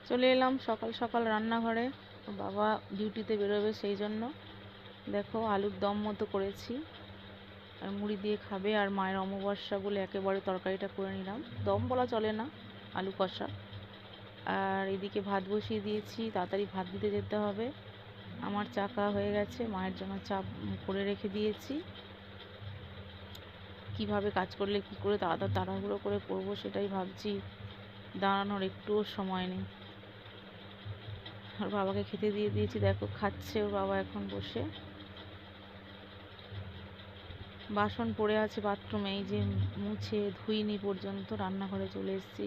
চলে এলাম সকাল সকাল রান্নাঘরে। বাবা ডিউটিতে বেরোবে, সেই জন্য দেখো আলুর দম মতো করেছি, আর মুড়ি দিয়ে খাবে। আর মায়ের অমাবস্যা বলে একেবারে তরকারিটা করে নিলাম, দম বলা চলে না, আলু কষা। আর এদিকে ভাত বসিয়ে দিয়েছি, তাড়াতাড়ি ভাত দিতে যেতে হবে। আমার চাকা হয়ে গেছে, মায়ের জন্য চা করে রেখে দিয়েছি। কিভাবে কাজ করলে কি করে তাড়াহুড়ো করে করবো সেটাই ভাবছি, দাঁড়ানোর একটুও সময় নেই। আর বাবাকে খেতে দিয়ে দিয়েছি, দেখো খাচ্ছে ওর বাবা এখন বসে। বাসন পড়ে আছে বাথরুমে, এই যে মুছে ধুইনি পর্যন্ত, রান্নাঘরে চলে এসেছি।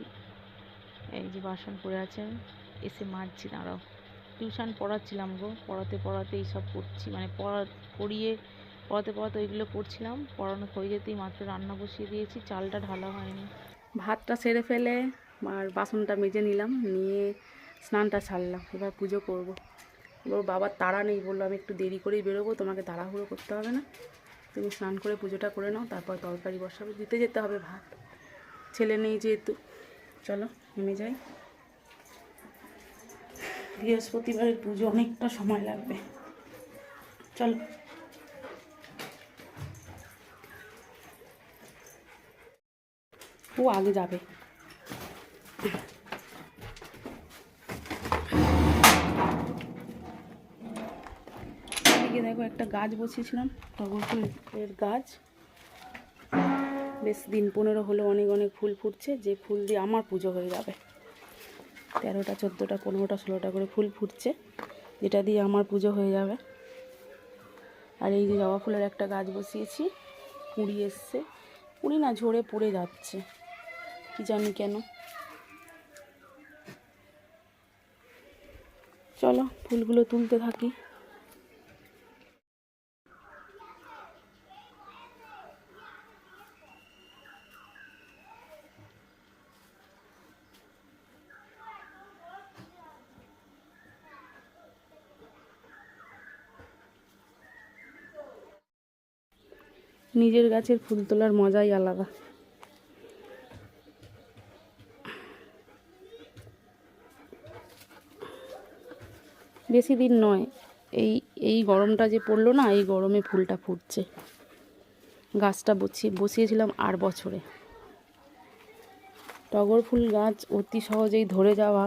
এই যে বাসন পড়ে আছে, এসে মাজছি। দাঁড়াও, টিউশন পড়াচ্ছিলাম গো, পড়াতে পড়াতে এইসব করছি, মানে পড়াতে ওইগুলো করছিলাম। পড়ানো হয়ে যেতেই মাত্র রান্না বসিয়ে দিয়েছি, চালটা ঢালা হয়নি। ভাতটা সেরে ফেলে আর বাসনটা মেজে নিলাম, নিয়ে স্নানটা ছাড়লাম। এবার পুজো করব। এবার বাবার তাড়া নেই, বললো আমি একটু দেরি করেই বেরোবো, তোমাকে তাড়াহুড়ো করতে হবে না, তুমি স্নান করে পুজোটা করে নাও, তারপর তরকারি বসাবে, দিতে যেতে হবে ভাত। ছেলে নেই যেহেতু, চলো নেমে যাই। বৃহস্পতিবারের পুজো, অনেকটা সময় লাগবে, চলো। ও আগে যাবে। এদিকে দেখো একটা গাছ বসিয়েছিলাম, টগর ফুলের গাছ, বেশ দিন 15 হলো, অনেক অনেক ফুল ফুটছে, যে ফুল দিয়ে আমার পুজো হয়ে যাবে। 13টা 14টা 15টা 16টা করে ফুল ফুটছে, যেটা দিয়ে আমার পুজো হয়ে যাবে। আর এই যে জবা ফুলের একটা গাছ বসিয়েছি, কুঁড়ি এসছে, কুঁড়ি না ঝরে পড়ে যাচ্ছে, কি জানি কেন। চলো ফুলগুলো তুলতে থাকি। নিজের গাছের ফুল তোলার মজাই আলাদা। বেশি দিন নয়, এই গরমটা যে পড়লো না, এই গরমে ফুলটা ফুটছে। গাছটা বসিয়েছিলাম 8 বছরে। টগর ফুল গাছ অতি সহজেই ধরে যাওয়া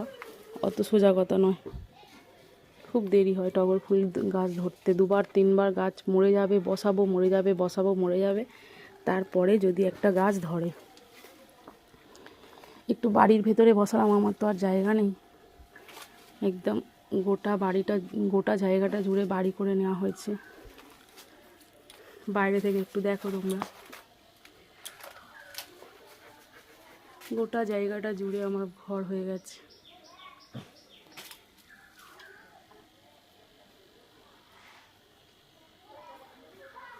অত সোজা কথা নয়, খুব দেরি হয় টগর ফুল গাছ ধরতে। 2বার 3বার গাছ মরে যাবে, বসাবো মরে যাবে, বসাবো মরে যাবে, তারপরে যদি একটা গাছ ধরে। একটু বাড়ির ভেতরে বসালাম, আমার তো আর জায়গা নেই, একদম গোটা জায়গাটা জুড়ে বাড়ি করে নেওয়া হয়েছে। বাইরে থেকে একটু দেখো তোমরা, গোটা জায়গাটা জুড়ে আমার ঘর হয়ে গেছে।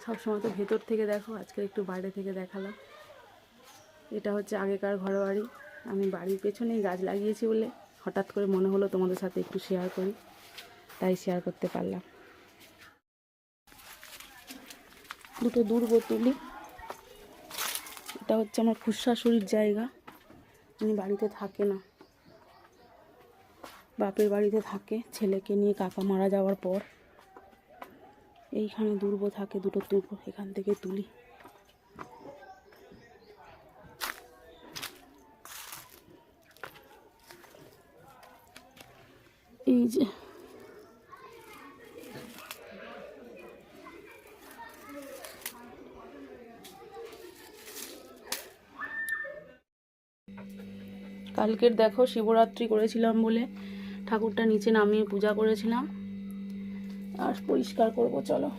সবসময় তো ভেতর থেকে দেখো, আজকে একটু বাইরে থেকে দেখালাম। এটা হচ্ছে আগেকার ঘরবাড়ি, আমি বাড়ির পেছনেই গাছ লাগিয়েছি বলে হঠাৎ করে মনে হলো তোমাদের সাথে একটু শেয়ার করি, তাই শেয়ার করতে পারলাম। দুটো দূর্ব তুলি। এটা হচ্ছে আমার খুশাশুড়ির জায়গা, উনি বাড়িতে থাকে না, বাপের বাড়িতে থাকে, ছেলেকে নিয়ে কাকা মারা যাওয়ার পর। এইখানে দূর্ব থাকে, দুটো দূর্ব এখান থেকে তুলি। এই যে কালকের দেখো শিবরাত্রি করেছিলাম বলে ঠাকুরটা নিচে নামিয়ে পূজা করেছিলাম, আর পরিষ্কার করবো, চলো।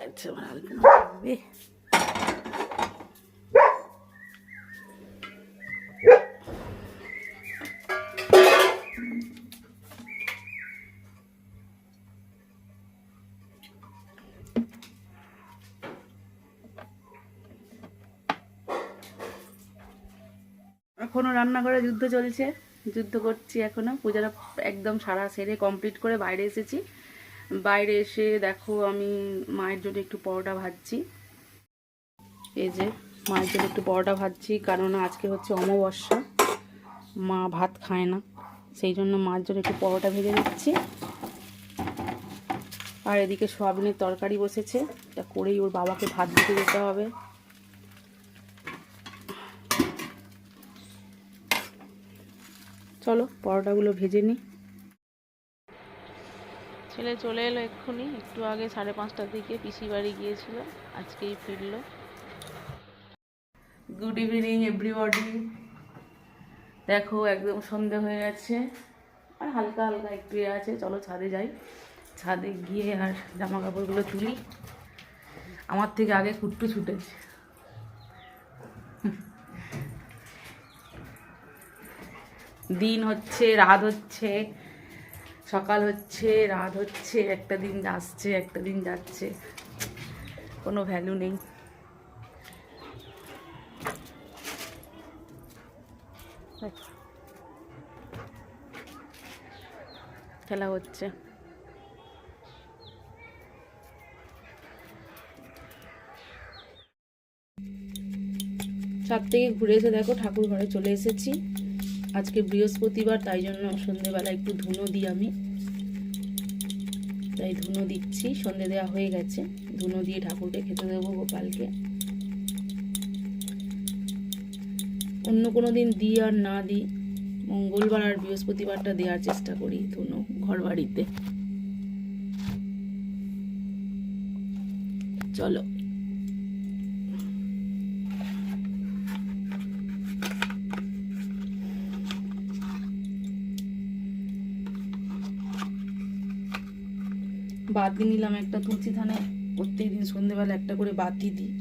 আচ্ছা ভালো। এখনও রান্নাঘরে যুদ্ধ চলছে, যুদ্ধ করছি এখনও। পূজাটা একদম সারা সেরে কমপ্লিট করে বাইরে এসেছি। বাইরে এসে দেখো আমি মায়ের জন্য একটু পরোটা ভাজছি। এই যে মায়ের জন্য একটু পরোটা ভাজছি, কারণ আজকে হচ্ছে অমাবস্যা, মা ভাত খায় না, সেই জন্য মায়ের জন্য একটু পরোটা ভেজে দিচ্ছি। আর এদিকে সোয়াবিনের তরকারি বসেছে, এটা করেই ওর বাবাকে ভাত দিতে যেতে হবে। চলো পরোটাগুলো ভেজে নিই। ছেলে চলে এলো এক্ষুনি, একটু আগে 5:30টার দিকে পিসি বাড়ি গিয়েছিল, আজকেই ফিরলো। Good evening everybody. দেখো একদম সন্ধে হয়ে গেছে, আর হালকা হালকা একটু আছে। চলো ছাদে যাই, ছাদে গিয়ে আর জামা কাপড়গুলো তুলি। আমার থেকে আগে কুট্টু ছুটেছে। দিন হচ্ছে, রাত হচ্ছে, সকাল হচ্ছে, রাত হচ্ছে, একটা দিন আসছে একটা দিন যাচ্ছে, কোনো ভ্যালু নেই। খেলা হচ্ছে। ছাদ থেকে ঘুরে এসে দেখো ঠাকুর ঘরে চলে এসেছি। আজকে বৃহস্পতিবার, তাই জন্য সন্ধেবেলা একটু ধুনো দিই আমি, তাই ধুনো দিচ্ছি। সন্ধে দেওয়া হয়ে গেছে, ধুনো দিয়ে ঠাকুরকে খেতে দেবো, গোপালকে। অন্য কোনো দিন দিই আর না দিই, মঙ্গলবার আর বৃহস্পতিবারটা দেওয়ার চেষ্টা করি ধুনো ঘর বাড়িতে। চলো বাতি নিলাম একটা তুলসী থানে, প্রত্যেকদিন সন্ধ্যেবেলা একটা করে বাতি দিই।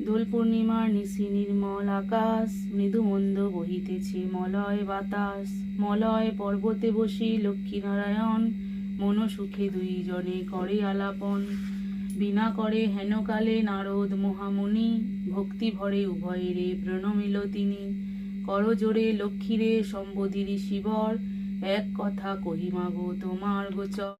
দোল পূর্ণিমার নিশি নির্মল আকাশ, মৃদু মন্দ বহিতেছে মলয় বাতাস। মলয় পর্বতে বসি লক্ষ্মীনারায়ণ, মন সুখে দুইজনে করে আলাপন। বিনা করে হেনকালে নারদ মহামুনি, ভক্তি ভরে উভয়েরে প্রণমিল তিনি। করজোড়ে লক্ষ্মীরে সম্বোধিরি শিবর, এক কথা কহিমাগো তোমার গোচর।